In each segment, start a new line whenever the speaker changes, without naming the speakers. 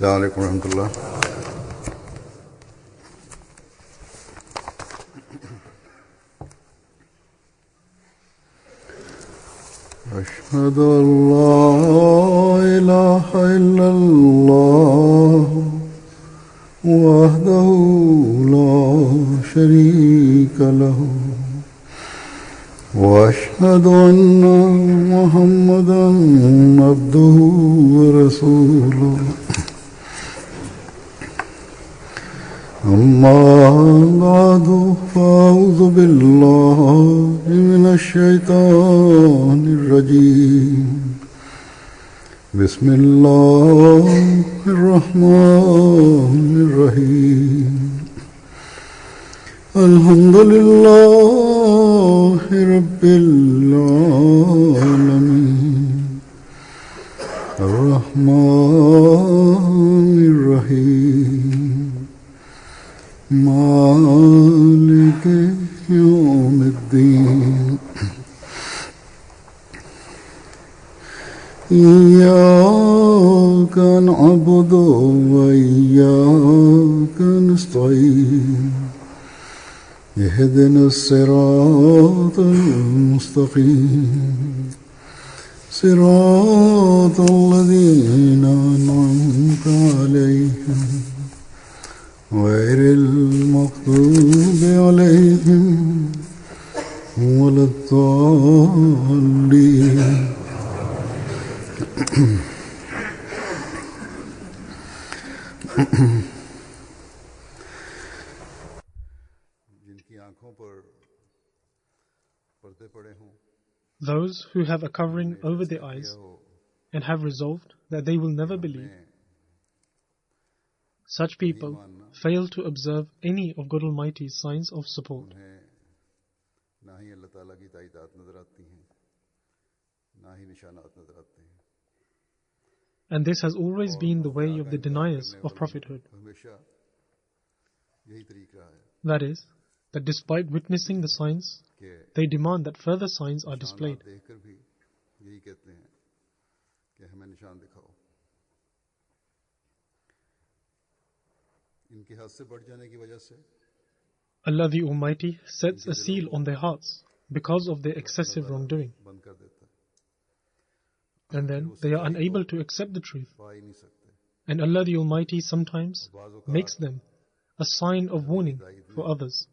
Assalamualaikum warahmatullah. أشهد أن لا إله إلا الله وحده لا شريك له وأشهد أن محمدا عبده ورسوله أما بعد فأعوذ بالله من الشيطان الرجيم بسم الله الرحمن الرحيم الحمد لله رب العالمين الرحمن الرحيم مالك يوم الدين إياك نعبد وإياك نستعين اهدنا الصراط المستقيم صراط الذين أنعمت عليهم غير المغضوب عليهم ولا الضالين
Those who have a covering over their eyes and have resolved that they will never believe, such people fail to observe any of God Almighty's signs of support. And this has always been the way of the deniers of prophethood. That is, that despite witnessing the signs, they demand that further signs are displayed. Allah the Almighty sets a seal on their hearts because of their excessive wrongdoing. And then they are unable to accept the truth. And Allah the Almighty sometimes makes them a sign of warning for others.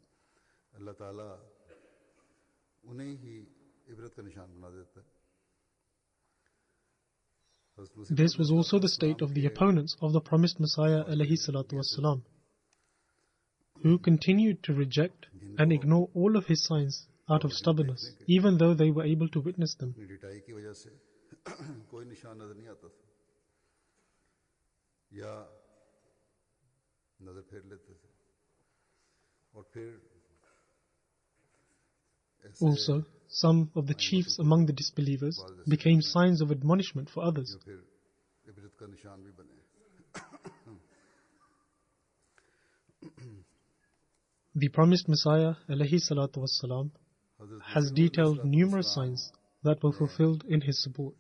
This was also the state of the opponents of the promised Messiah ﷺ, who continued to reject and ignore all of his signs out of stubbornness, even though they were able to witness them. Also, some of the chiefs among the disbelievers became signs of admonishment for others. The promised Messiah ﷺ has detailed numerous signs that were fulfilled in his support.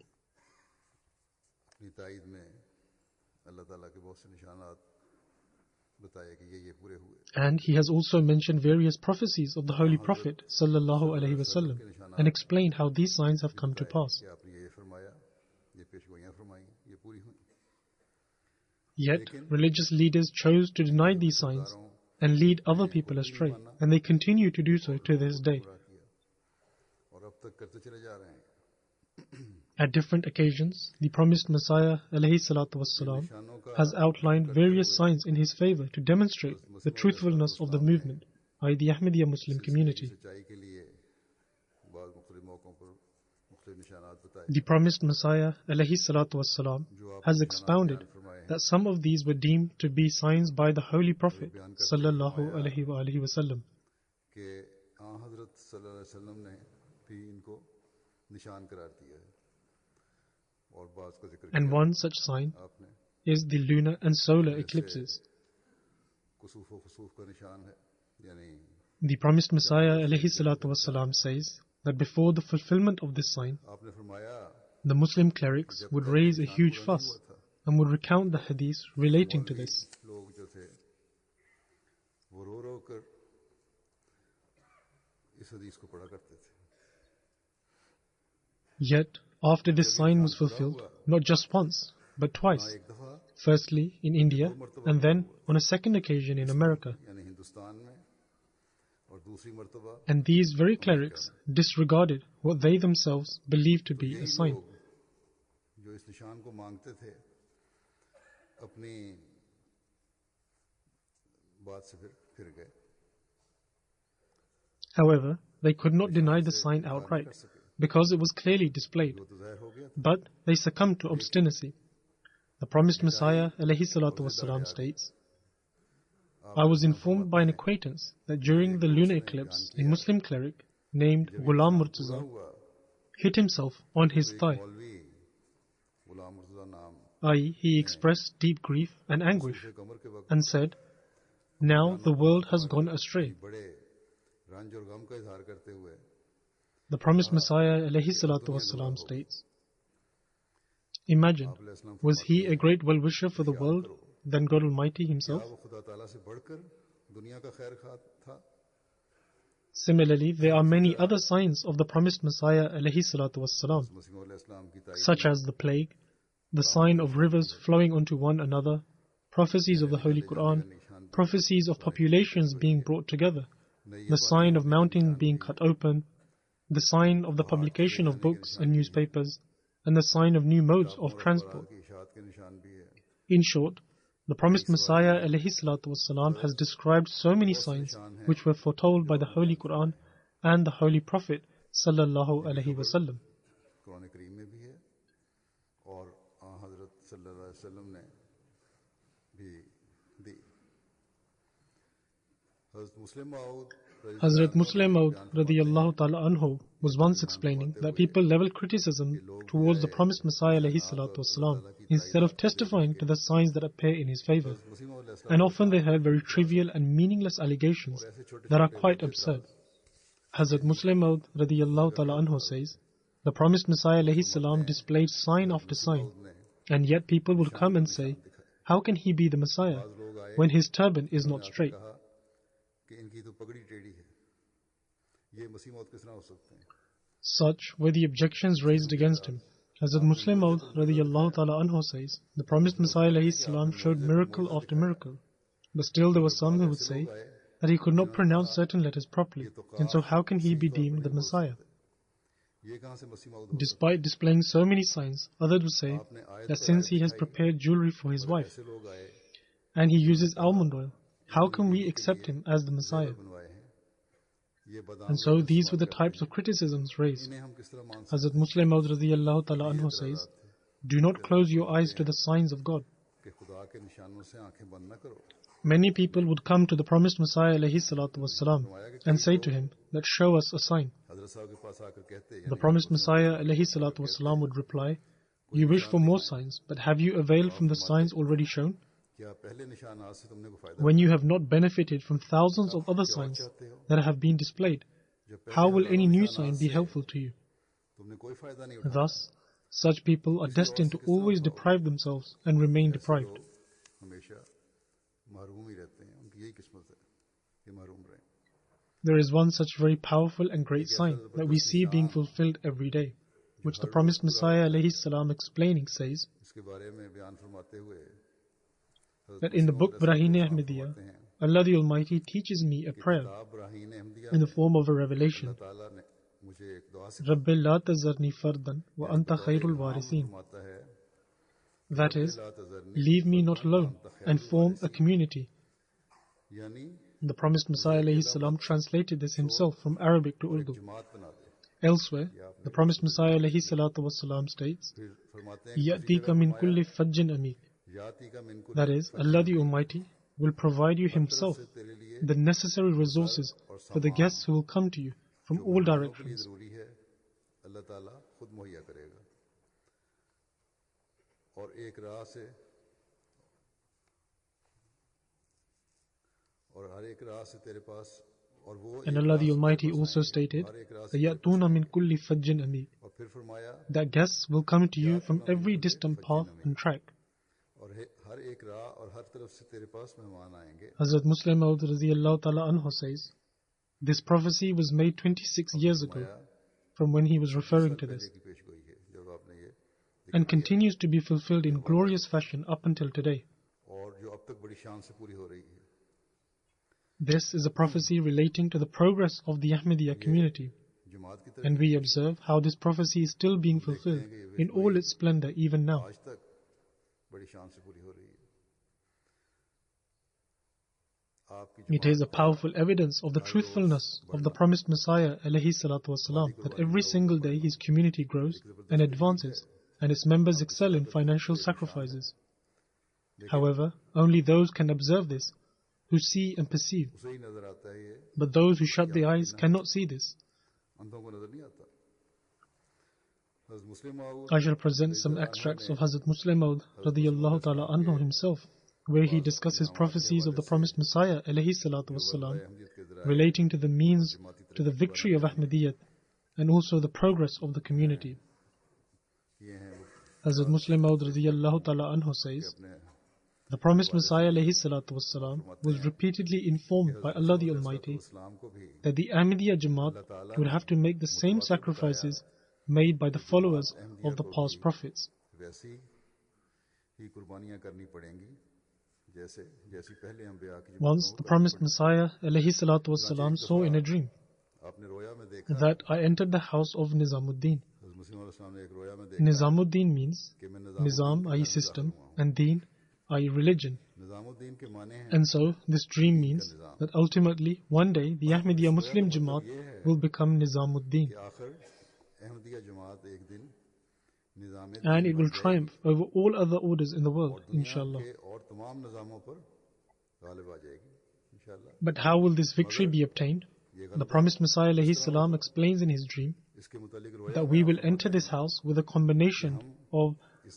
And he has also mentioned various prophecies of the Holy Prophet ﷺ and explained how these signs have come to pass. Yet, religious leaders chose to deny these signs and lead other people astray, and they continue to do so to this day. At different occasions, the promised Messiah ﷺ has outlined various signs in his favor to demonstrate the truthfulness of the movement, i.e. the Ahmadiyya Muslim community. The promised Messiah ﷺ has expounded that some of these were deemed to be signs by the Holy Prophet ﷺ. And one such sign is the lunar and solar eclipses. The promised Messiah ﷺ says that before the fulfillment of this sign, the Muslim clerics would raise a huge fuss and would recount the hadiths relating to this.
लोग जो थे वो रो रो कर इस हदीस को पढ़ा करते थे.
Yet, after this sign was fulfilled, not just once, but twice,
एक दफा
firstly in India and then on a second occasion in America,
यानी हिंदुस्तान में और दूसरी मर्तबा
and these very clerics disregarded what they themselves believed to be a
यही
sign.
लोग जो इस निशान को मांगते थे अपनी बात से फिर गए.
However, they could not deny the sign outright, because it was clearly displayed,
वो तो ज़ाहिर हो गया था.
but they succumbed to obstinacy. The promised Messiah ﷺ states, I was informed by an acquaintance that during the lunar eclipse, a Muslim cleric named Ghulam Murtaza
हुआ
hit himself on his thigh,
मौलवी गुलाम मुर्तज़ा नाम
i.e., he expressed deep grief and anguish
से कमर के वक्त
and said, Now the world has gone astray.
बड़े रंज और गम का इजहार करते हुए
The promised Messiah ﷺ states, Imagine, was he a great well-wisher for the world than God Almighty Himself?
क्या वो खुदा ताला से बढ़कर दुनिया का खैर खा था.
Similarly, there are many other signs of the promised Messiah ﷺ,
मसीह अलैहिस्सलाम की ताईद
such as the plague, the sign of rivers flowing onto one another, prophecies of the Holy Quran, prophecies of populations being brought together, the sign of mountains being cut open, the sign of the publication of books and newspapers, and the sign of new modes of transport.
की इशाअत के निशान भी है.
In short, the promised Messiah ﷺ has described so many signs which were foretold by the Holy Quran and the Holy Prophet sallallahu alaihi wasallam.
Quran करीम में भी है और हज़रत सल्लल्लाहु अलैहि वसल्लम ने भी दी. हज़रत मुस्लिम मऊद
Hazrat Muslim Maud radiyallahu ta'ala anhu was once explaining that people level criticism towards the promised Messiah alayhi salatu wasalam instead of testifying to the signs that appear in his favor. And often they heard very trivial and meaningless allegations that are quite absurd. Hazrat Muslim Maud radiyallahu ta'ala anhu says, the promised Messiah alayhi salam displayed sign after sign, and yet people would come and say, how can he be the Messiah when his turban is not straight?
कि इनकी तो पगड़ी टेढ़ी है, ये मसीह मौत किस तरह हो सकते हैं.
Such were the objections raised against him. Hazrat Muslim Maud radiyallahu ta'ala anhu says, the promised Messiah alayhi salam showed miracle after miracle, but still there were some who would say that he could not pronounce certain letters properly, and so how can he be deemed the Messiah?
ये कहाँ से मसीह मौत
Despite displaying so many signs, others would say that since he has prepared jewelry for his wife,
ऐसे लोग आए
and he uses almond oil, how can we accept him as the Messiah?
बनवाए हैं. ये बदाम
And so these were the types of criticisms raised.
इन्हें हम किस तरह मान सकते
Hazrat Muslim Maud radiyallahu ta'ala anhu says, do not close your eyes to the signs of God.
हैं कि खुदा के निशानों से आंखें बंद न करो.
Many people would come to the promised Messiah alayhi salatu wasalam and say to him that show us a sign.
हज़रत साहब के पास आकर कहते
The promised Messiah alayhi salatu wasalam would reply, you wish for more signs, but have you availed from the signs already shown?
क्या पहले निशान आज से तुमने को फायदा
When you have not benefited from thousands of other signs that have been displayed, how will any new sign be helpful to you?
तुमने कोई फायदा नहीं उठाया.
Thus, such people are destined to always deprive themselves and remain deprived.
हमेशा महरूम ही रहते हैं. उनकी यही किस्मत है कि महरूम रहें.
There is one such very powerful and great sign that we see being fulfilled every day, which the promised Messiah alayhi salam explaining says
इसके बारे में बयान फरमाते हुए
that in the book Brahine Ahmadiyya, Allah the Almighty teaches me a prayer
किताब राहीन Ahmadiyya
in the form of a revelation.
ताला ने मुझे एक दुआ से
Rabbi la tazarni fardan wa anta khairul warithin.
फरमाता है.
That is, leave me not alone and form a community.
यानी
The promised Messiah alayhi salam translated this himself from Arabic to Urdu.
जमात बना दे.
Elsewhere, the promised Messiah alayhi salatu wasalam states,
फिर फरमाते हैं
Ya'tika min kulli fajjin amik.
जाति का मिनको
That is, Allah the Almighty will provide you Himself
तेरे लिए
the necessary resources for the guests who will come to you from all directions.
जरूरी है अल्लाह ताला खुद मुहैया करेगा. और एक राह से और हर एक राह से तेरे पास और वो
And Allah the Almighty also stated, Ya'tuna min kulli fajjin amik.
और फिर फरमाया
That guests will come to you from every distant path and track. Hazrat Muslim Maud radiyallahu ta'ala anhu says, this prophecy was made 26 years ago from when he was referring to this, and continues to be fulfilled in glorious fashion up until today. This is a prophecy relating to the progress of the Ahmadiyya community, and we observe how this prophecy is still being fulfilled in all its splendor even now. It is a powerful evidence of the truthfulness of the promised Messiah alayhi salatu wasalam, that every single day his community grows and advances, and its members excel in financial sacrifices. However, only those can observe this who see and perceive, but those who shut their eyes cannot see this. I shall present some extracts of Hazrat Muslim Maud radiyallahu ta'ala anhu himself, where he discusses prophecies of the promised Messiah alayhi salatu wasalam, relating to the means to the victory of Ahmadiyyat and also the progress of the community. Hazrat Muslim Maud radiyallahu ta'ala anhu says, the promised Messiah alayhi salatu wasalam was repeatedly informed by Allah the Almighty that the Ahmadiyya Jamaat would have to make the same sacrifices made by the followers of the past prophets. Once the promised Messiah alayhi salatu wasalam saw in a dream that I entered the house of Nizamuddin. Nizamuddin means Nizam, i.e. system, and Deen, i.e. religion. And so this dream means that ultimately one day the Ahmadiyya Muslim Jamaat will become Nizamuddin, and it will triumph over all other orders in the world, inshallah. But how will this victory be obtained? The promised Messiah alayhi salam explains in his dream that we will enter this house with a combination of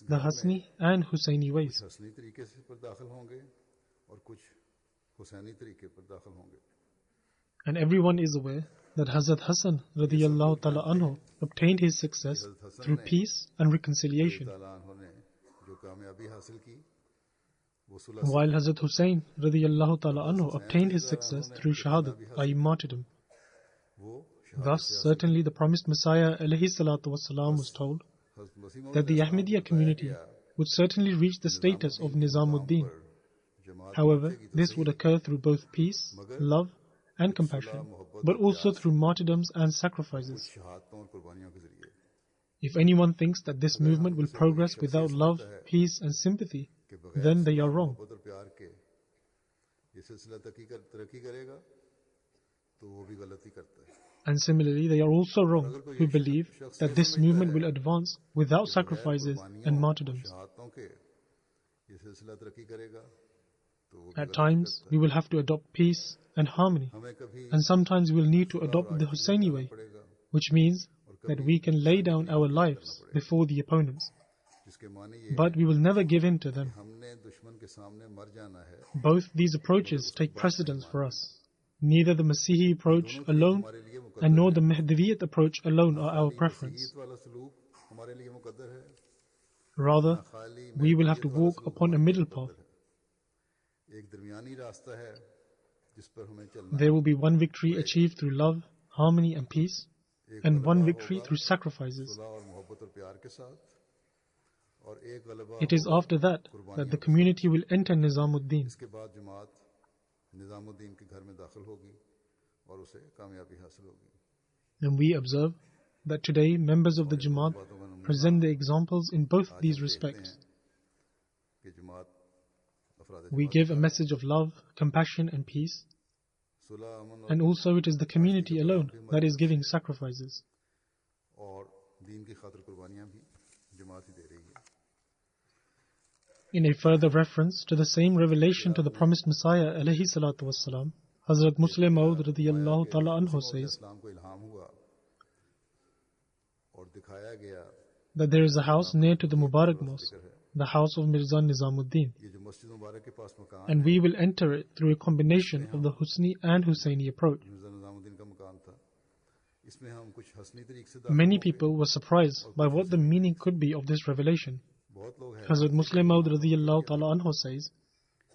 the Hasni and Husayni ways. And everyone is aware that Hazrat Hassan radiyallahu ta'ala anhu obtained his success through peace and reconciliation, while Hazrat Hussain radiyallahu ta'ala anhu obtained his success through shahadat, i.e. martyrdom. Thus, certainly the promised Messiah alayhi salatu wasalam was told that the Ahmadiyya community would certainly reach the status of Nizamuddin. However, this would occur through both peace, love and compassion, but also through martyrdoms and sacrifices. If anyone thinks that this movement will progress without love, peace and sympathy, then they are wrong. And similarly, they are also wrong who believe that this movement will advance without sacrifices and martyrdoms. At times, we will have to adopt peace and harmony, and sometimes we will need to adopt the Hussaini way, which means that we can lay down our lives before the opponents, but we will never give in to them. Both these approaches take precedence for us. Neither the Masihi approach alone and nor the Mahdaviyyat approach alone are our preference. Rather, we will have to walk upon a middle path. There will be one victory achieved through love, harmony and peace, and one victory through sacrifices. It is after that that the community will enter Nizamuddin. And we observe that today members of the Jamaat present the examples in both these respects. We give a message of love, compassion and peace, and also it is the community alone that is giving sacrifices. In a further reference to the same revelation to the promised Messiah alayhi salatu wassalam, Hazrat Muslim Maud radiyallahu ta'ala anhu says that there is a house near to the Mubarak Mosque, the house of Mirza Nizamuddin, and we will enter it through a combination of the Husni and Hussaini approach. Many people were surprised by what the meaning could be of this revelation, Hazrat Muslim Maud radiyallahu ta'ala anhu says,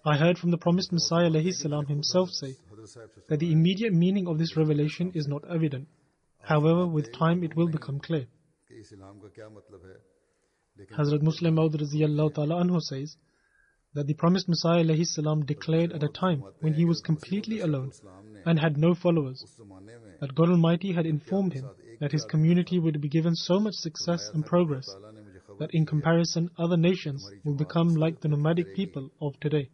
I heard from the promised Messiah alayhi salam himself say that the immediate meaning of this revelation is not evident. However, with time it will become clear. Hazrat Muslim Maud radiyallahu ta'ala anhu says that the promised Messiah alayhi salam declared at a time when he was completely alone and had no followers, that God Almighty had informed him that his community would be given so much success and progress that in comparison other nations will become like the nomadic people of today.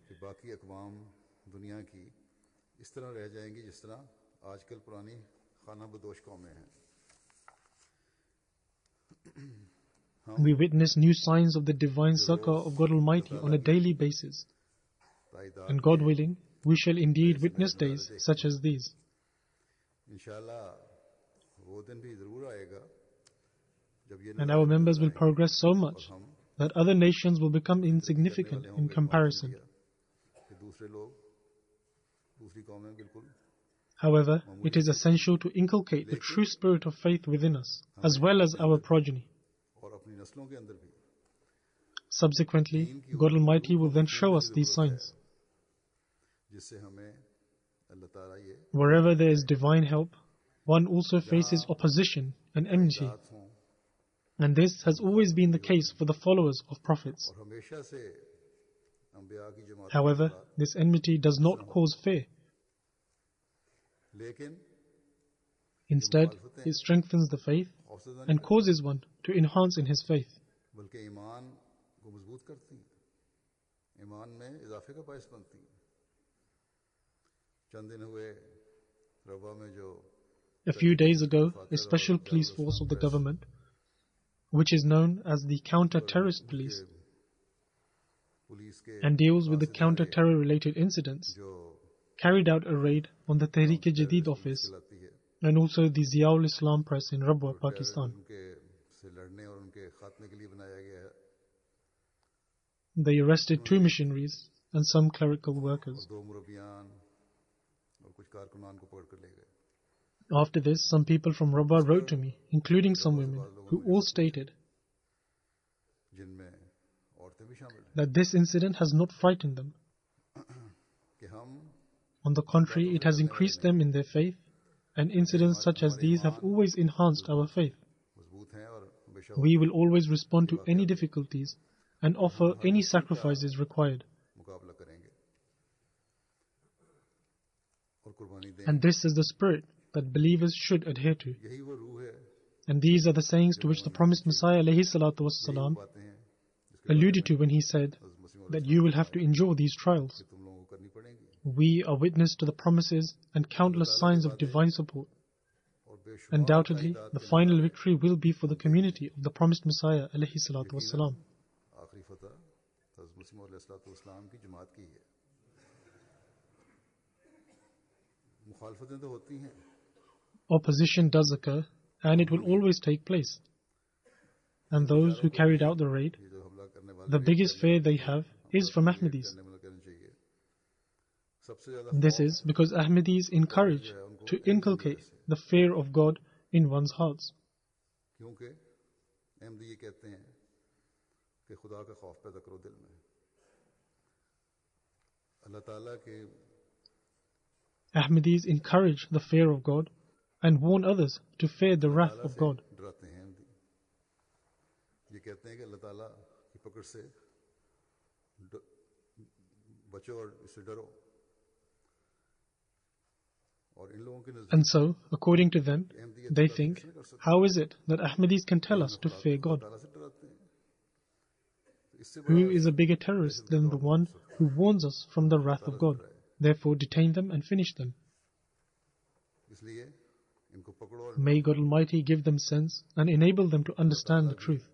We witness new signs of the divine succor of God Almighty on a daily basis. And God willing, we shall indeed witness days such as these. And our members will progress so much that other nations will become insignificant in comparison. However, it is essential to inculcate the true spirit of faith within us, as well as our progeny. Subsequently, God Almighty will then show us these signs. Wherever there is divine help, one also faces opposition and enmity. And this has always been the case for the followers of prophets. However, this enmity does not cause fear. Instead, it strengthens the faith and causes one to enhance in his faith. A few days ago, a special police force of the government, which is known as the Counter-Terrorist Police, and deals with the counter-terror related incidents, carried out a raid on the Tehreek-e-Jadid office and also the Ziaul Islam press in Rabwa, Pakistan. They arrested 2 missionaries and some clerical workers. After this, some people from Rabwa wrote to me, including some women, who all stated that this incident has not frightened them. On the contrary, it has increased them in their faith, and incidents such as these have always enhanced our faith. We will always respond to any difficulties and offer any sacrifices required. And this is the spirit that believers should adhere to. And these are the sayings to which the promised Messiah ﷺ alluded to when he said that you will have to endure these trials. We are witness to the promises and countless signs of divine support. Undoubtedly, the final victory will be for the community of the promised Messiah ﷺ. Opposition does occur, and it will always take place. And those who carried out the raid, the biggest fear they have is from Ahmadis. This is because Ahmadis encourage to inculcate the fear of God in one's hearts. Ahmadis encourage the fear of God and warn others to fear the wrath of God. And so, according to them, they think, how is it that Ahmadis can tell us to fear God? Who is a bigger terrorist than the one who warns us from the wrath of God? Therefore, detain them and finish them. May God Almighty give them sense and enable them to understand the truth.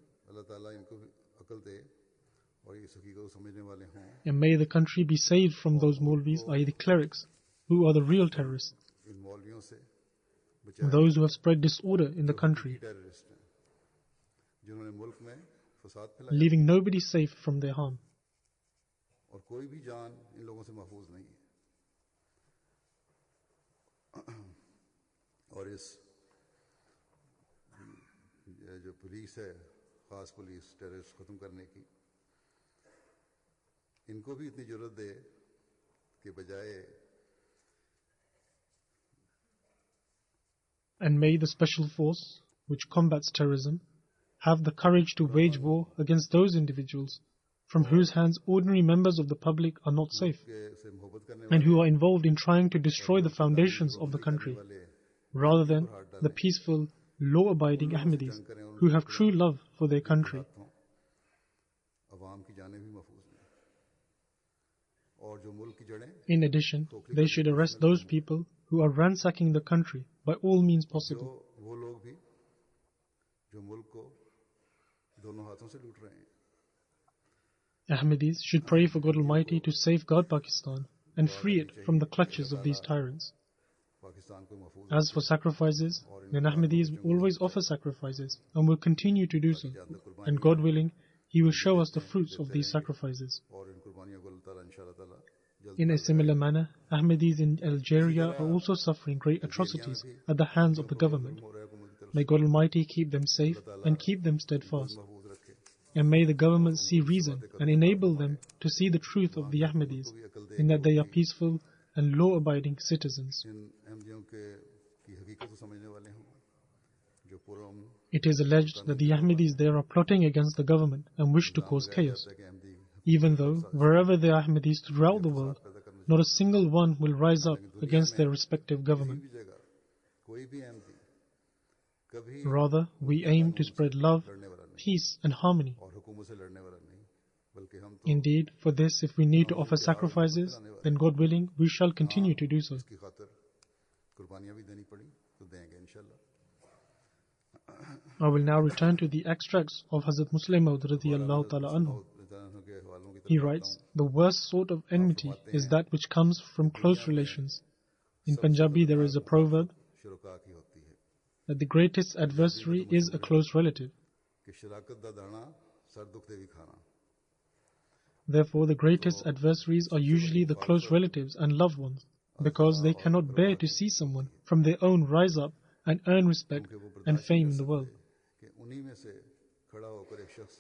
And may the country be saved from those Maulvis, i.e. the clerics, who are the real terrorists, and those who have spread disorder in the country, leaving nobody safe from their harm.
और इस जो police है, खास police terrorist ख़त्म करने की, इनको भी इतनी जरूरत दे कि बजाय
And may the special force which combats terrorism have the courage to wage war against those individuals from whose hands ordinary members of the public are not safe,
से मोहब्बत करने
and who are involved in trying to destroy the foundations of the country,
वाले
rather than the peaceful, law-abiding Ahmadis who have true love for their country.
हों, अवाम की जानें भी महफूज हैं और जो मुल्क की जड़ें
In addition, they should arrest those people who are ransacking the country by all means possible.
वो लोग भी जो मुल्क को दोनों हाथों से लूट रहे हैं
Ahmadis should pray for God Almighty to safeguard Pakistan and free it from the clutches of these tyrants.
Pakistan को महफूज
As for sacrifices, then Ahmadis will always offer sacrifices and will continue to do so. And God willing, He will show us the fruits of these sacrifices.
और इन कुर्बानियों को अल्लाह ताला इंशाअल्लाह ताला जल्द
In a similar manner, Ahmadis in Algeria are also suffering great atrocities at the hands of the government.
हो रहा है हुकूमत की तरफ
May God Almighty keep them safe and keep them steadfast.
महफूज रखे
And may the government see reason and enable them to see the truth of the Ahmadis in that they are peaceful and law-abiding citizens.
इन अहमदियों के की हकीकत को समझने वाले हों जो पुरअमन
It is alleged that the Ahmadis there are plotting against the government and wish to cause chaos,
है कि Ahmadi
even though wherever there are Ahmadis throughout the world, not a single one will rise up against their respective government.
भी जगह कोई भी अहमदी कभी
Rather, we aim to spread love,
लड़ने वाला नहीं
peace and harmony.
और हुकूमत से लड़ने वाला नहीं बल्कि हम तो
Indeed, for this, if we need to offer sacrifices, then God willing, we shall continue to do so.
इसकी खातिर कुर्बानियां भी देनी पड़ी तो देंगे इंशाल्लाह
I will now return to the extracts of Hazrat Muslim Maud radiyallahu ta'ala anhu.
के हवालों की
He
तरफ
writes, the worst sort of enmity is that which comes from close relations. In Punjabi there is a proverb
शुरुका की होती है
that the greatest adversary is a close relative.
कि शराकत दा दाना sir दुखते भी खाना
Therefore the greatest adversaries are usually the close relatives and loved ones, because they cannot bear to see someone from their own rise up and earn respect and fame in the world.
कि उन्हीं में से खड़ा होकर एक शख्स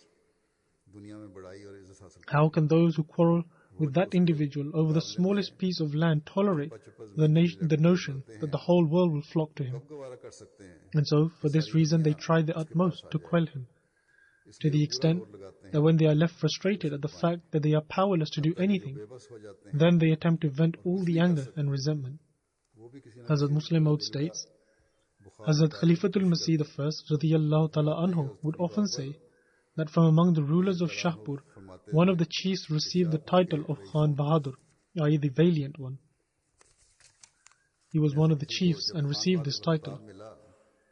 दुनिया में बड़ाई और इज्जत हासिल
How can those who quarrel with that individual over the smallest piece of land tolerate the notion that the whole world will flock to him?
कब गवारा कर सकते हैं
And so, for this reason, they try their utmost to quell him, to the extent that when they are left frustrated at the fact that they are powerless to do anything,
बेबस हो जाते हैं
then they attempt to vent all the anger and resentment.
वो भी किसी न
Hazrat Muslim Maud states, Hazrat Khalifatul Masih I radiyallahu ta'ala anhu would often say that from among the rulers of Shahpur, one of the chiefs received the title of Khan Bahadur, i.e. the valiant one. He was one of the chiefs and received this title.
मिला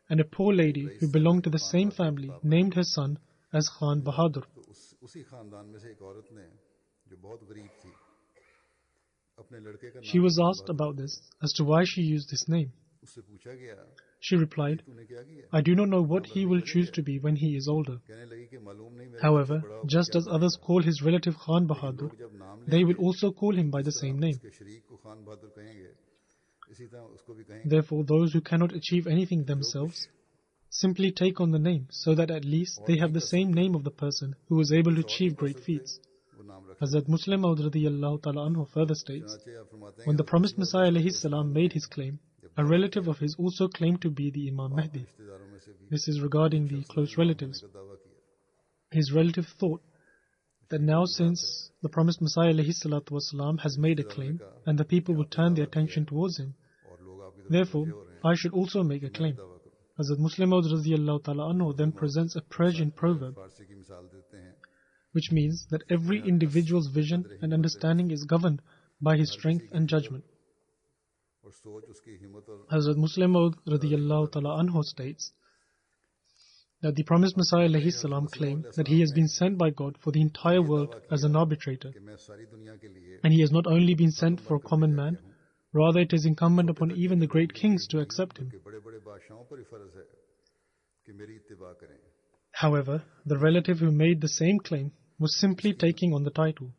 And a poor lady who belonged to the same family named her son as Khan Bahadur.
तो उसी खानदान में से एक औरत ने जो बहुत गरीब थी अपने लड़के का
She
नाम
was asked about this as to why she used this name.
उससे पूछा गया
She replied,
तूने क्या किया
I do not know what he will choose to be when he is older.
कहने लगी कि मालूम नहीं मेरे
However,
बड़ा होकर
just
क्या
as others call his relative Khan Bahadur,
लोग जब नाम
they
लेंगे
will also call him by the same name.
उसके शरीक को खान बहादुर कहेंगे इसी तरह उसको भी कहेंगे
Therefore, those who cannot achieve anything themselves simply take on the name so that at least they have the same name of the person who was able to achieve great feats.
वो नाम रख
Hazrat Muslim Maud radiyallahu ta'ala anhu further states,
चनाचे आप फरमाते हैं
when the promised Messiah alayhi salam made his claim, a relative of his also claimed to be the Imam Mahdi.
रिश्तेदारों में से भी
This is regarding the close relatives.
का दावा किया
His relative thought that now since the promised Messiah alayhi salatu wasalam has made a claim and the people would turn their attention towards him,
और लोग आपकी तरफ
therefore I should also make a claim.
दावा करो
Hazrat Muslim Maud radiyallahu ta'ala anhu then presents a Persian proverb,
फारसी की मिसाल देते हैं
which means that every individual's vision and understanding is governed by his strength and judgment.
और सोच उसकी हिम्मत और
Hazrat Muslim Maud radiyallahu ta'ala anhu states that the promised Messiah alayhi salam claimed that he has been sent by God for the entire world as an arbitrator,
कि मैं सारी दुनिया के लिए
and he has not only been sent for a common man, rather it is incumbent upon even the great kings to accept him.
कि बड़े बड़े बादशाहों पर ही फर्ज है कि मेरी इत्तिबा करें
However, the relative who made the same claim was simply taking on the title.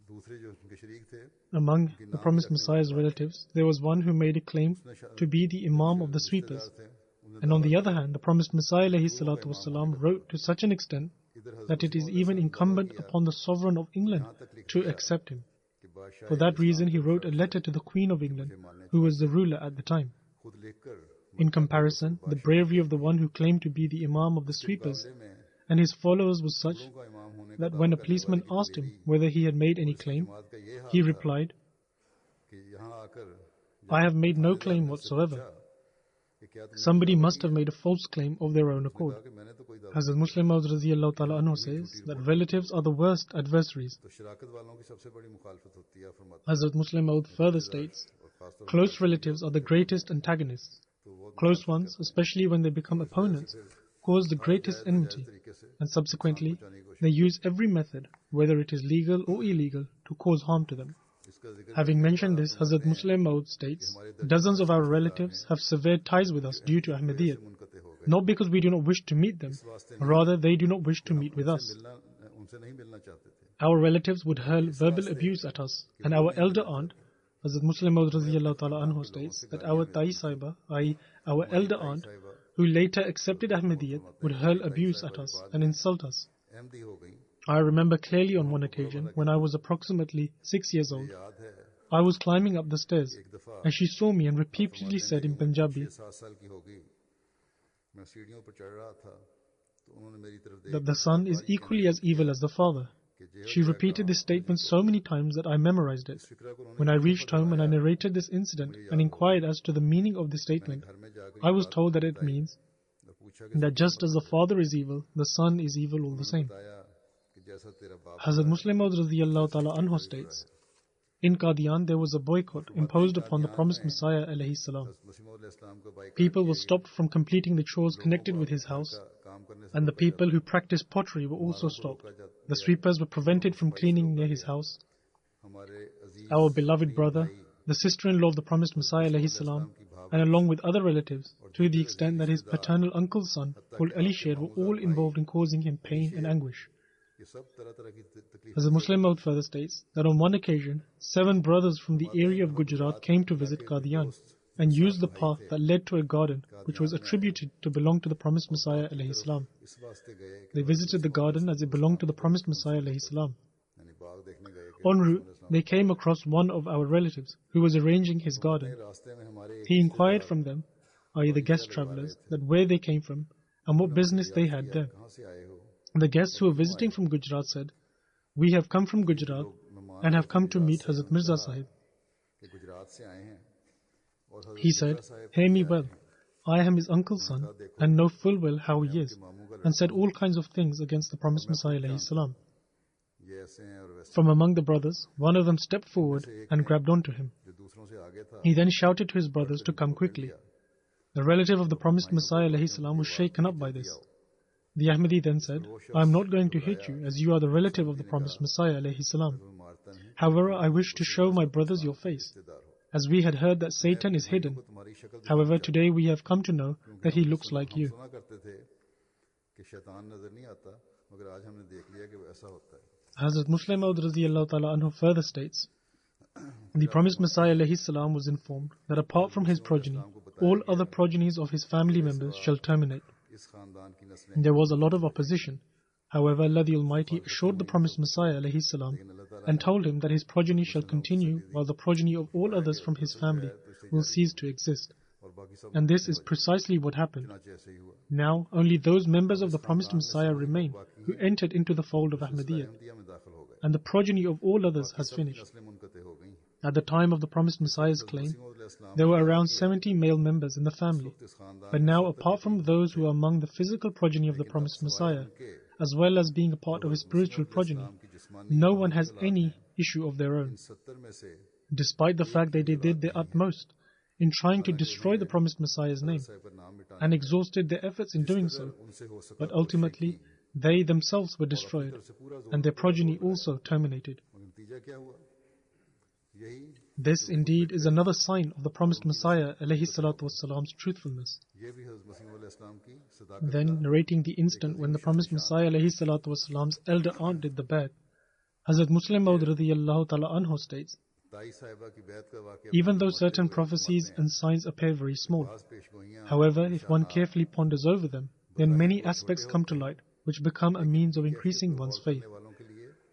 दूसरे जो उनके शरीक थे
Among the promised Messiah's relatives, there was one who made a claim to be the Imam of the sweepers.
थे उन्हें
And on the other hand, the promised Messiah alayhi salatu wasalam wrote to such an extent that it is even incumbent upon the sovereign of England to accept him. For that reason, he wrote a letter to the Queen of England, who was the ruler at the time. In comparison, the bravery of the one who claimed to be the Imam of the sweepers and his followers was such that when a policeman asked him whether he had made any claim, he replied, "I have made no claim whatsoever. Somebody must have made a false claim of their own accord." Hazrat Muslim Maud Radhiyallahu Ta'ala Anhu says that relatives are the worst adversaries. Hazrat Muslim Maud further states, close relatives are the greatest antagonists. Close ones, especially when they become opponents, cause the greatest enmity, and subsequently they use every method, whether it is legal or illegal, to cause harm to them. Having mentioned this, Hazrat Muslim Maud states, dozens of our relatives have severed ties with us due to Ahmadiyyat, not because we do not wish to meet them, rather they do not wish to meet with us. Our relatives would hurl verbal abuse at us, and our elder aunt, Hazrat Muslim Maud Radhiyallahu Ta'ala Anhu states that our Ta'i Saiba, i.e. our elder aunt, who later accepted Ahmadiyyat, would hurl abuse at us and insult us. I remember clearly on one occasion when I was approximately 6 years old. I was climbing up the stairs and she saw me and repeatedly said in Punjabi that the son is equally as evil as the father. She repeated this statement so many times that I memorized it. When I reached home and I narrated this incident and inquired as to the meaning of the statement, I was told that it means that just as the father is evil, the son is evil all the same. Hazrat Muslim Maud Radhiyallahu Ta'ala Anhu states, in Qadian there was a boycott imposed upon the promised Messiah alayhi salam. People were stopped from completing the chores connected with his house, and the people who practiced pottery were also stopped. The sweepers were prevented from cleaning near his house. Our beloved brother, the sister-in-law of the promised Messiah alayhi salam, and along with other relatives, to the extent that his paternal uncle's son, called Ali Sher, were all involved in causing him pain and anguish. As a Muslim Maud further states that on one occasion, 7 brothers from the area of Gujarat came to visit Qadian and used the path that led to a garden which was attributed to belong to the promised Messiah alayhi salam. They visited the garden as it belonged to the promised Messiah alayhi salam. En route, they came across one of our relatives who was arranging his garden. He inquired from them, i.e. the guest travelers, that where they came from and what business they had there. The guests who were visiting from Gujarat said, "We have come from Gujarat and have come to meet Hazrat Mirza Sahib." He said, "Hear me well. I am his uncle's son and know full well how he is," and said all kinds of things against the promised Messiah alayhi salam. From among the brothers, one of them stepped forward and grabbed onto him. He then shouted to his brothers to come quickly. The relative of the promised Messiah alayhi salam was shaken up by this. The Ahmadi then said, "I am not going to hit you as you are the relative of the promised Messiah alayhi salam. However, I wish to show my brothers your face, as we had heard that Satan is hidden. However, today we have come to know that he looks like you." Hazrat Muslim Maud Radhiyallahu Ta'ala Anhu further states, the promised Messiah alayhi salam was informed that apart from his progeny, all other progenies of his family members shall terminate. There was a lot of opposition. However, Allah the Almighty assured the promised Messiah alayhi salam and told him that his progeny shall continue while the progeny of all others from his family will cease to exist. And this is precisely what happened. Now, only those members of the promised Messiah remain who entered into the fold of Ahmadiyyat, and the progeny of all others has finished. At the time of the promised Messiah's claim, there were around 70 male members in the family. But now, apart from those who are among the physical progeny of the promised Messiah, as well as being a part of his spiritual progeny, no one has any issue of their own. Despite the fact that they did their utmost in trying to destroy the promised Messiah's name and exhausted their efforts in doing so, but ultimately they themselves were destroyed and their progeny also terminated. This indeed is another sign of the promised Messiah alayhi salatu wassalam's truthfulness. Then, narrating the instant when the promised Messiah alayhi salatu wassalam's elder aunt did the bad, Hazrat Muslim Maud Radhiyallahu Ta'ala Anhu states, even though certain prophecies and signs appear very small, however, if one carefully ponders over them, then many aspects come to light which become a means of increasing one's faith.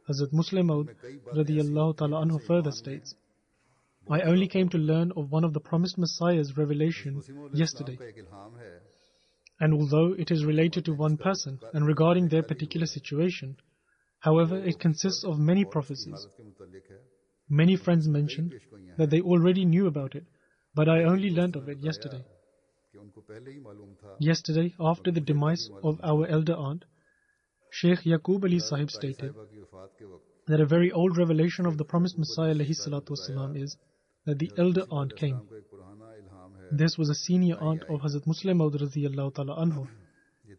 Hazrat Muslim Maud radiyallahu ta'ala anhu further states, I only came to learn of one of the promised Messiah's revelation yesterday. And although it is related to one person and regarding their particular situation, however, it consists of many prophecies. Many friends mentioned that they already knew about it, but I only learnt of it yesterday. Yesterday, after the demise of our elder aunt, Sheikh Yaqub Ali Sahib stated that a very old revelation of the promised Messiah ﷺ is that the elder aunt came. This was a senior aunt of Hazrat Muslim Maud radiyallahu ta'ala anhu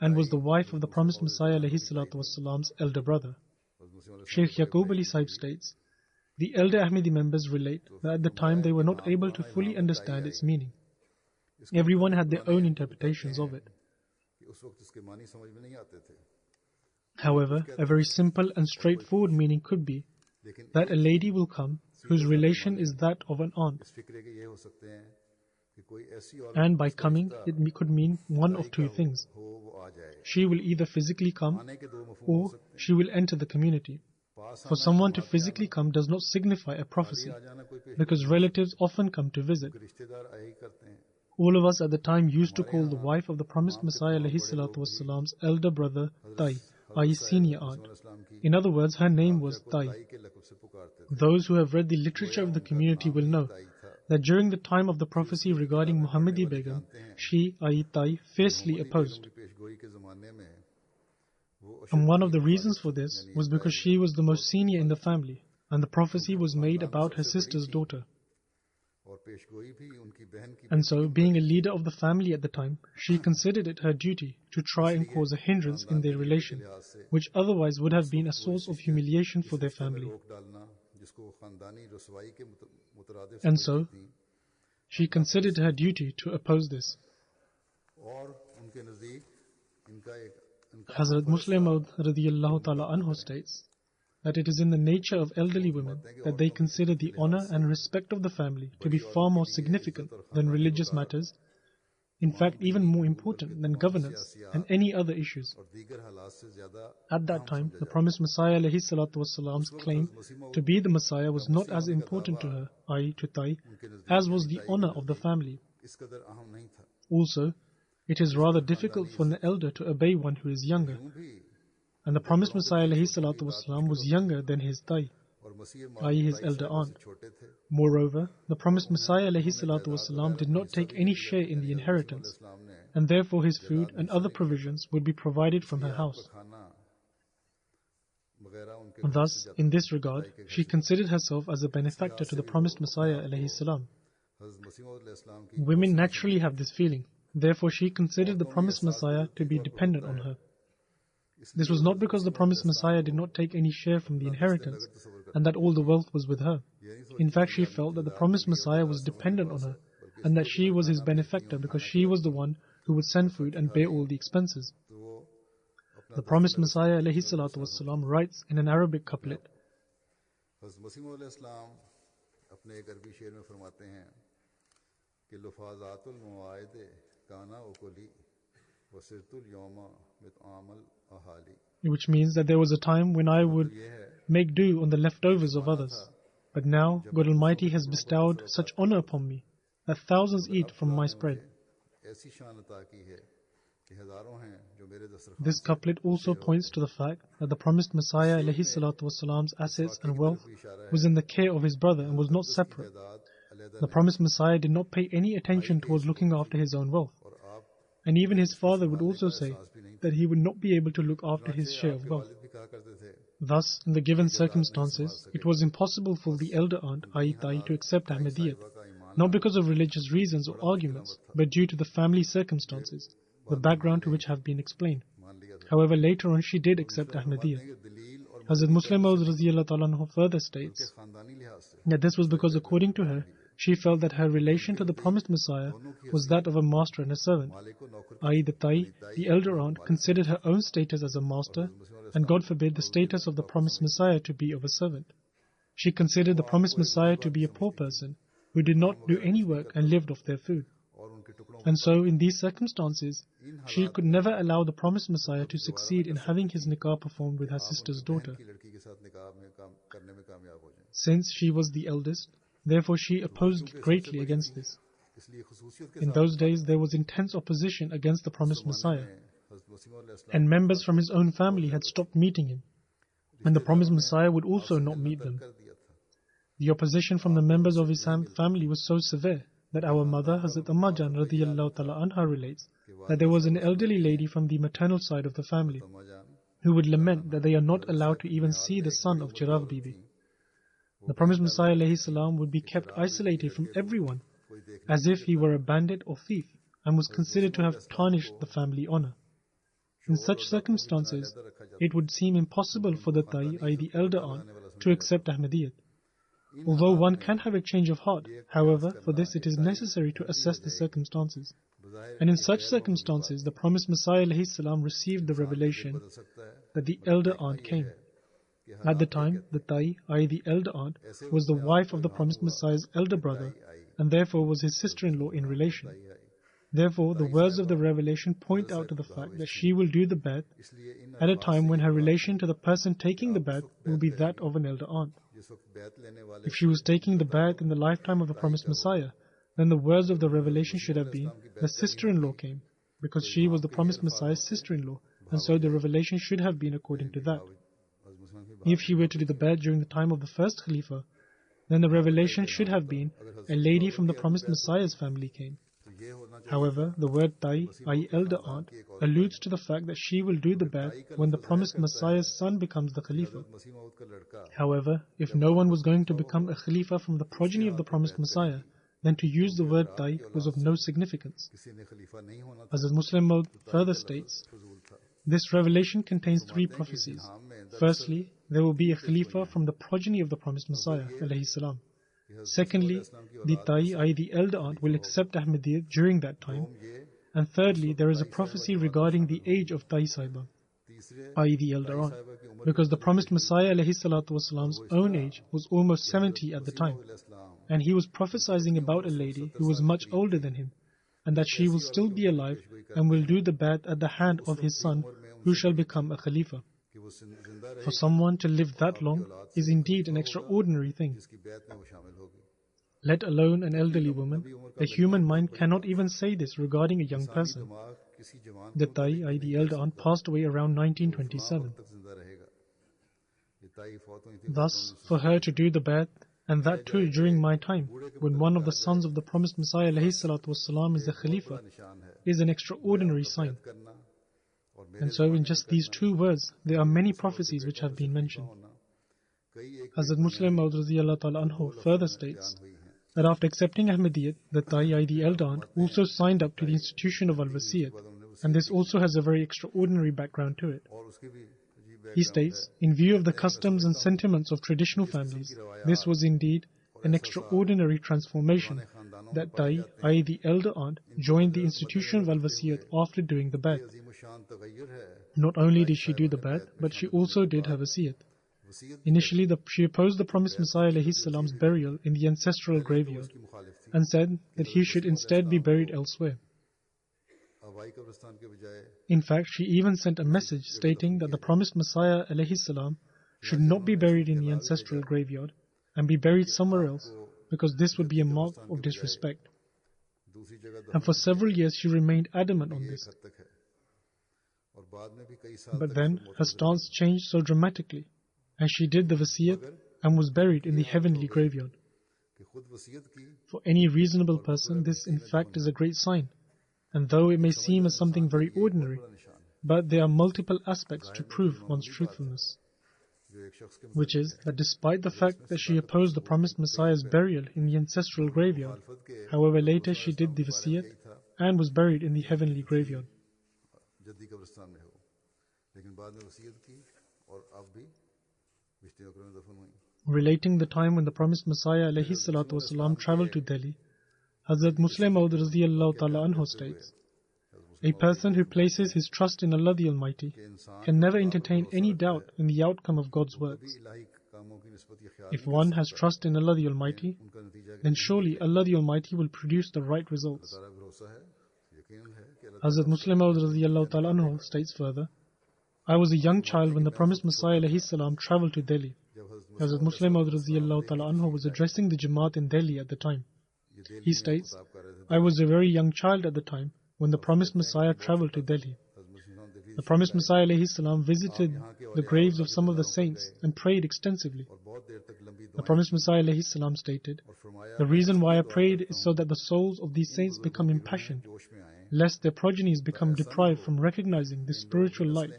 and was the wife of the promised Messiah ﷺ's elder brother. Sheikh Yaqub Ali Sahib states, the elder Ahmadi members relate that at the time they were not able to fully understand its meaning. Everyone had their own interpretations of it. However, a very simple and straightforward meaning could be that a lady will come whose relation is that of an aunt. And by coming, it could mean one of two things. She will either physically come or she will enter the community. For someone to physically come does not signify a prophecy, because relatives often come to visit. All of us at the time used to call the wife of the promised Messiah ﷺ's elder brother Tai, i.e. senior aunt. In other words, her name was Tai. Those who have read the literature of the community will know that during the time of the prophecy regarding Muhammadi Begum, she, i.e. Tai, fiercely opposed. And one of the reasons for this was because she was the most senior in the family, and the prophecy was made about her sister's daughter. And so, being a leader of the family at the time, she considered it her duty to try and cause a hindrance in their relation, which otherwise would have been a source of humiliation for their family. And so, she considered her duty to oppose this. Hazrat Muslim Maud radiyallahu ta'ala anhu states that it is in the nature of elderly women that they consider the honor and respect of the family to be far more significant than religious matters, in fact even more important than governance and any other issues. At that time, the promised Messiah ﷺ's claim to be the Messiah was not as important to her, i.e. to Tai, as was the honor of the family. Also, it is rather difficult for an elder to obey one who is younger. And the promised Messiah ﷺ was younger than his Tai, i.e. his elder aunt. Moreover, the promised Messiah ﷺ did not take any share in the inheritance, and therefore his food and other provisions would be provided from her house. Thus, in this regard, she considered herself as a benefactor to the promised Messiah ﷺ. Women naturally have this feeling. Therefore, she considered the promised Messiah to be dependent on her. This was not because the promised Messiah did not take any share from the inheritance and that all the wealth was with her. In fact, she felt that the promised Messiah was dependent on her and that she was his benefactor because she was the one who would send food and bear all the expenses. The promised Messiah ﷺ writes in an Arabic couplet, which means that there was a time when I would make do on the leftovers of others. But now God Almighty has bestowed such honor upon me that thousands eat from my spread. This couplet also points to the fact that the promised Messiah ﷺ's assets and wealth was in the care of his brother and was not separate. The promised Messiah did not pay any attention towards looking after his own wealth. And even his father would also say that he would not be able to look after his share of wealth. Thus, in the given circumstances, it was impossible for the elder aunt, i.e. Tai, to accept Ahmadiyyat, not because of religious reasons or arguments, but due to the family circumstances, the background to which have been explained. However, later on she did accept Ahmadiyyat. Hazrat Muslim Maud radiyallahu ta'ala anhu further states that this was because, according to her, she felt that her relation to the promised Messiah was that of a master and a servant, i.e. the Tai, the elder aunt, considered her own status as a master, and God forbid the status of the promised Messiah to be of a servant. She considered the promised Messiah to be a poor person who did not do any work and lived off their food. And so, in these circumstances, she could never allow the promised Messiah to succeed in having his nikah performed with her sister's daughter. Since she was the eldest, therefore she opposed greatly against this. In those days, there was intense opposition against the promised Messiah, and members from his own family had stopped meeting him, and the promised Messiah would also not meet them. The opposition from the members of his family was so severe that our mother, Hazrat Amma Jan radiyallahu ta'ala anha, relates that there was an elderly lady from the maternal side of the family who would lament that they are not allowed to even see the son of Chiragh Bibi. The promised Messiah alayhi salam would be kept isolated from everyone as if he were a bandit or thief and was considered to have tarnished the family honor. In such circumstances, it would seem impossible for the Ta'i, i.e. the elder aunt, to accept Ahmadiyyat. Although one can have a change of heart, however, for this it is necessary to assess the circumstances. And in such circumstances, the promised Messiah alayhi salam received the revelation that the elder aunt came. At the time, the Ta'i, i.e. the elder aunt, was the wife of the promised Messiah's elder brother, and therefore was his sister-in-law in relation. Therefore, the words of the revelation point out to the fact that she will do the bai'at at a time when her relation to the person taking the bai'at will be that of an elder aunt. If she was taking the bai'at in the lifetime of the promised Messiah, then the words of the revelation should have been, the sister-in-law came, because she was the promised Messiah's sister-in-law, and so the revelation should have been according to that. If she were to do the bai'at during the time of the first Khalifa, then the revelation should have been, a lady from the promised Messiah's family came. However, the word Ta'i, i.e. elder aunt, alludes to the fact that she will do the bai'at when the promised Messiah's son becomes the Khalifa. However, if no one was going to become a Khalifa from the progeny of the promised Messiah, then to use the word Ta'i was of no significance. As Muslim Maud further states, this revelation contains three prophecies. Firstly, there will be a Khalifa from the progeny of the promised Messiah alayhi salam. Secondly, the Ta'i, i.e. the elder aunt, will accept Ahmadiyyat during that time. And thirdly, there is a prophecy regarding the age of Ta'i Sahiba, i.e. the elder aunt, because the promised Messiah alayhi salatu wasalam's own age was almost 70 at the time, and he was prophesying about a lady who was much older than him, and that she will still be alive and will do the bai'at at the hand of his son, who shall become a Khalifa. For someone to live that long is indeed an extraordinary thing. Let alone an elderly woman, a human mind cannot even say this regarding a young person. The Ta'i, i.e. the elder aunt, passed away around 1927. Thus, for her to do the bai'at, and that too during my time, when one of the sons of the promised Messiah ﷺ is the Khalifa, is an extraordinary sign. And so in just these two words, there are many prophecies which have been mentioned. Hazrat Muslim Maud radiyallahu ta'ala anhu further states that after accepting Ahmadiyyat, the Ta'i, i.e. the elder aunt, also signed up to the institution of Al-Wasiyat, and this also has a very extraordinary background to it. He states, in view of the customs and sentiments of traditional families, this was indeed an extraordinary transformation that Ta'i, i.e. the elder aunt, joined the institution of Al-Wasiyat after doing the bai'at. Not only did she do the bai'at, but she also did her wasiyat. Initially, she opposed the promised Messiah alayhi salam's burial in the ancestral graveyard and said that he should instead be buried elsewhere. In fact, she even sent a message stating that the promised Messiah alayhi salam should not be buried in the ancestral graveyard and be buried somewhere else, because this would be a mark of disrespect. And for several years she remained adamant on this. But then her stance changed so dramatically, and she did the wasiyat and was buried in the heavenly graveyard. For any reasonable person, this in fact is a great sign, and though it may seem as something very ordinary, but there are multiple aspects to prove one's truthfulness, which is that despite the fact that she opposed the promised Messiah's burial in the ancestral graveyard, however later she did the wasiyat and was buried in the heavenly graveyard. Relating the time when the promised Messiah alayhi salatu wasalam travelled to Delhi, Hazrat Muslim Maud radiyallahu ta'ala anhu states, a person who places his trust in Allah the Almighty can never entertain any doubt in the outcome of God's works. If one has trust in Allah the Almighty, then surely Allah the Almighty will produce the right results. Hazrat Muslim Maud radiyallahu ta'ala anhu states further, I was a young child when the promised Messiah alayhi salam traveled to Delhi. Hazrat Muslim Maud radiyallahu ta'ala anhu was addressing the Jamaat in Delhi at the time. He states, I was a very young child at the time when the promised Messiah traveled to Delhi. The promised Messiah alayhi salam visited the graves of some of the saints and prayed extensively. The promised Messiah alayhi salam stated, the reason why I prayed is so that the souls of these saints become impassioned, lest their progenies become deprived from recognizing the spiritual light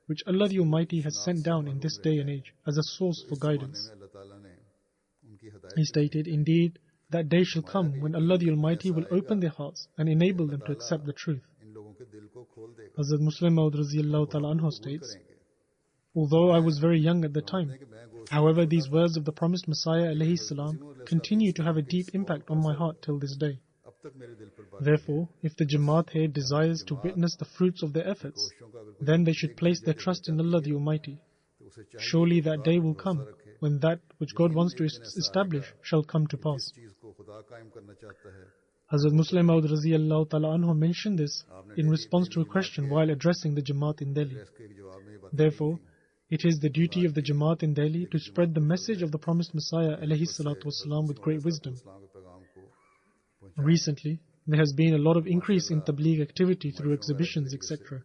which Allah the Almighty has sent down in this day and age as a source for guidance. He stated, indeed, that day shall come when Allah the Almighty will open their hearts and enable them to accept the truth. Hazrat Muslim Maud radiyallahu ta'ala anhu states, although I was very young at the time, however, these words of the promised Messiah alayhi salam continue to have a deep impact on my heart till this day. Therefore, if the Jamaat here desires to witness the fruits of their efforts, then they should place their trust in Allah the Almighty. Surely that day will come when that which God wants to establish shall come to pass. Hazrat Muslim Maud radiyallahu ta'ala anhu mentioned this in response to a question while addressing the Jamaat in Delhi. Therefore, it is the duty of the Jamaat in Delhi to spread the message of the promised Messiah alayhi salatu wasalam with great wisdom. Recently, there has been a lot of increase in tabligh activity through exhibitions, etc.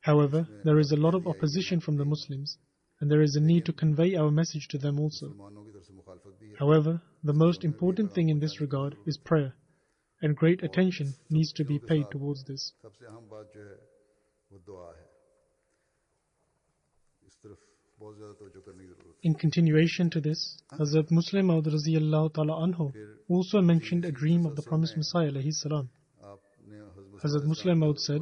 However, there is a lot of opposition from the Muslims, and there is a need to convey our message to them also. However, the most important thing in this regard is prayer, and great attention needs to be paid towards this. In continuation to this, Hazrat Muslim Maud radiyallahu ta'ala anhu also mentioned a dream of the promised Messiah alayhi salam. Hazrat Muslim Maud said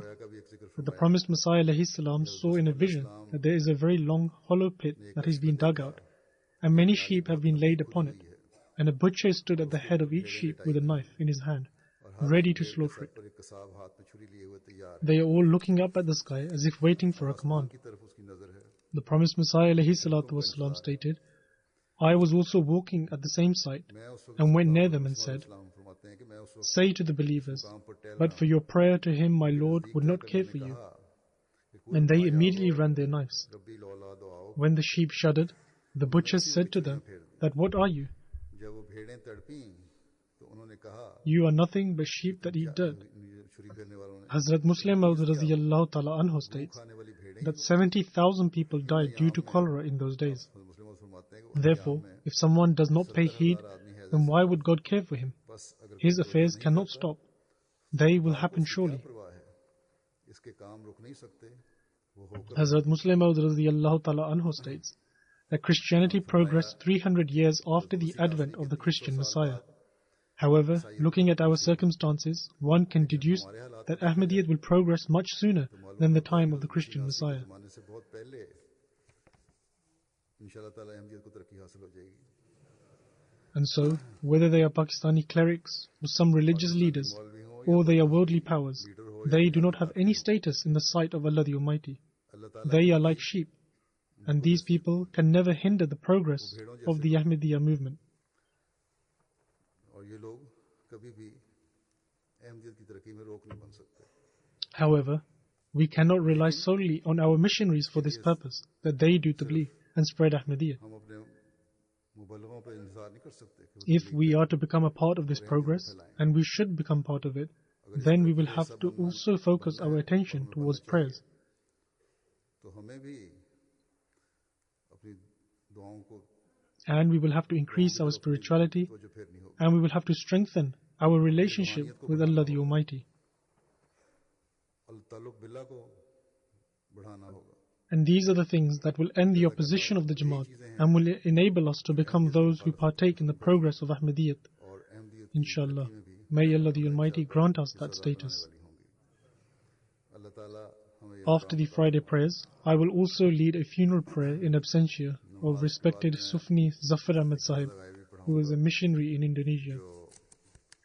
that the promised Messiah alayhi salam saw in a vision that there is a very long hollow pit that has been dug out, and many sheep have been laid upon it, and a butcher stood at the head of each sheep with a knife in his hand, ready to slaughter it. They are all looking up at the sky as if waiting for a command. The promised Messiah alayhi salatu wasalam stated, I was also walking at the same site and went near them and said, say to the believers, but for your prayer to him my Lord would not care for you. And they immediately ran their knives. When the sheep shuddered, the butchers said to them, that what are you? You are nothing but sheep that eat dirt. Hazrat Muslim Maud radiyallahu ta'ala anhu states that 70,000 people died due to cholera in those days. Therefore, if someone does not pay heed, then why would God care for him? His affairs cannot stop. They will happen surely. Hazrat Muslim Maud radiyallahu ta'ala anhu states that Christianity progressed 300 years after the advent of the Christian Messiah. However, looking at our circumstances, one can deduce that Ahmadiyyat will progress much sooner than the time of the Christian Messiah. And so, whether they are Pakistani clerics or some religious leaders, or they are worldly powers, they do not have any status in the sight of Allah the Almighty. They are like sheep, and these people can never hinder the progress of the Ahmadiyya movement. However, we cannot rely solely on our missionaries for this purpose, that they do tabligh and spread Ahmadiyya. If we are to become a part of this progress, and we should become part of it, then we will have to also focus our attention towards prayers. And we will have to increase our spirituality, and we will have to strengthen our relationship with Allah the Almighty. And these are the things that will end the opposition of the Jamaat and will enable us to become those who partake in the progress of Ahmadiyyat. Inshallah. May Allah the Almighty grant us that status. After the Friday prayers, I will also lead a funeral prayer in absentia of respected Sufni Zafar Ahmad Sahib, who was a missionary in Indonesia.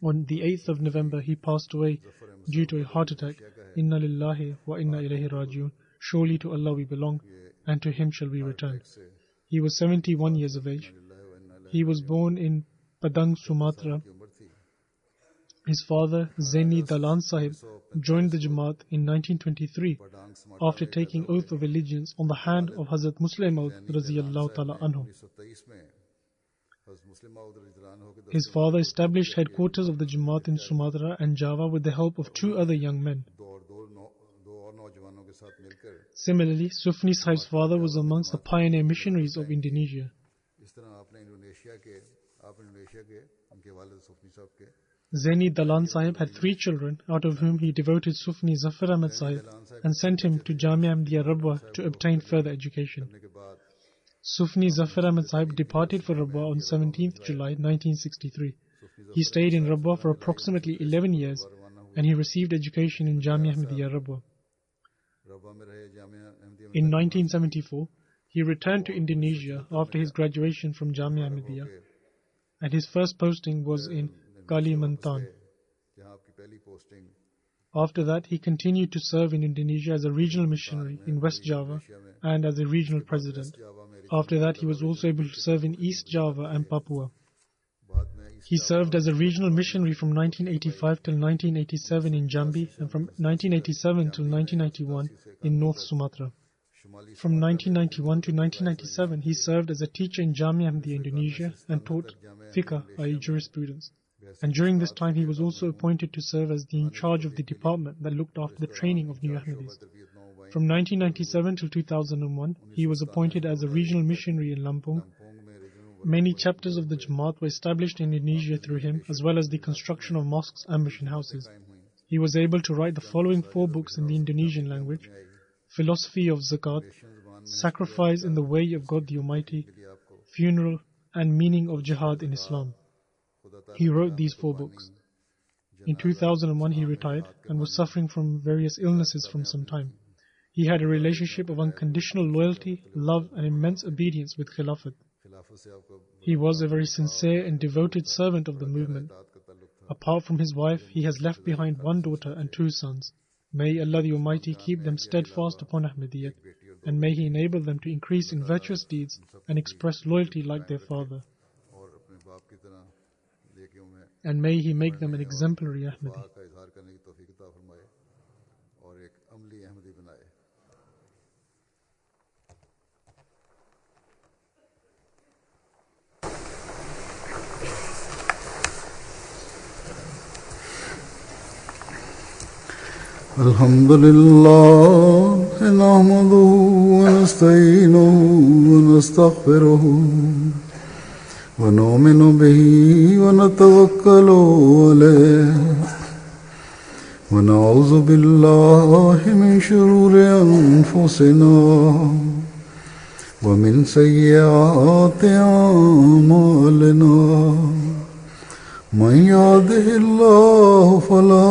On the 8th of November, he passed away due to a heart attack. Inna lillahi wa inna ilayhi rajiun. Surely to Allah we belong, and to Him shall we return. He was 71 years of age. He was born in Padang, Sumatra, His father, Zaini Dalan Sahib, joined the Jamaat in 1923 after taking oath of allegiance on the hand of Hazrat Muslim Maud Raziyallahu Ta'ala Anhu. His father established headquarters of the Jamaat in Sumatra and Java with the help of two other young men. Similarly, Sufni Sahib's father was amongst the pioneer missionaries of Indonesia. Zaini Dalan Sahib had 3 children, out of whom he devoted Sufni Zafar Ahmad Sahib and sent him to Jamia Ahmadiyya Rabwa to obtain further education. Sufni Zafar Ahmad Sahib departed for Rabwa on 17th July 1963. He stayed in Rabwa for approximately 11 years and he received education in Jamia Ahmadiyya Rabwa. In 1974, he returned to Indonesia after his graduation from Jamia Ahmadiyya, and his first posting was in Kalimantan. After that, he continued to serve in Indonesia as a regional missionary in West Java and as a regional president. After that, he was also able to serve in East Java and Papua. He served as a regional missionary from 1985 till 1987 in Jambi and from 1987 till 1991 in North Sumatra. From 1991 to 1997, he served as a teacher in Jamia Ahmadiyya Indonesia and taught fiqh, i.e. jurisprudence. And during this time, he was also appointed to serve as the in charge of the department that looked after the training of new Ahmadis. From 1997 till 2001, he was appointed as a regional missionary in Lampung. Many chapters of the Jamaat were established in Indonesia through him, as well as the construction of mosques and mission houses. He was able to write the following 4 books in the Indonesian language: Philosophy of Zakat, Sacrifice in the Way of God the Almighty, Funeral, and Meaning of Jihad in Islam. He wrote these 4 books. In 2001, he retired and was suffering from various illnesses from some time. He had a relationship of unconditional loyalty, love, and immense obedience with Khilafat. He was a very sincere and devoted servant of the movement. Apart from his wife, he has left behind 1 daughter and 2 sons. May Allah the Almighty keep them steadfast upon Ahmadiyyat, and may He enable them to increase in virtuous deeds and express loyalty like their father. And may He make them an exemplary Ahmadi.
Alhamdulillah, nahmaduhu wa nasta'inuhu wa nastaghfiruhu wa nu'minu bihi wa natawakkalu alayhi wa na'udhu billahi min shururi anfusina wa min sayyiati a'malina. من يهده الله فلا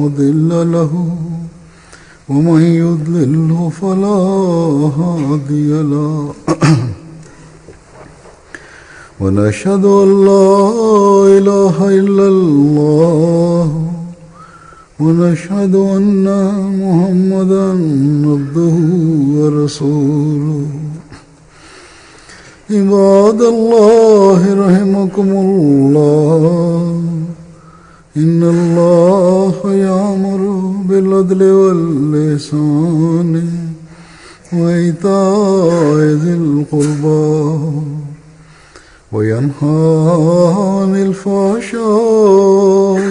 مضل له ومن يضلله فلا هادي له ونشهد أن لا إله إلا الله ونشهد أن محمدا عبده ورسوله. عباد الله رحمكم الله إن الله يأمر بالعدل والإحسان وإيتاء ذي القربى وينهى عن الفحشاء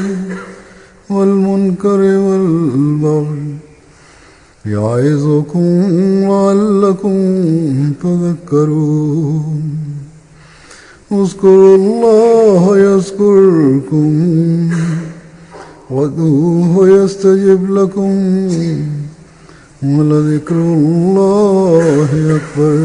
والمنكر والبغي يعظكم لعلكم تذكرون. اذكروا الله يذكركم وادعوه يستجب لكم ولذكر الله أكبر.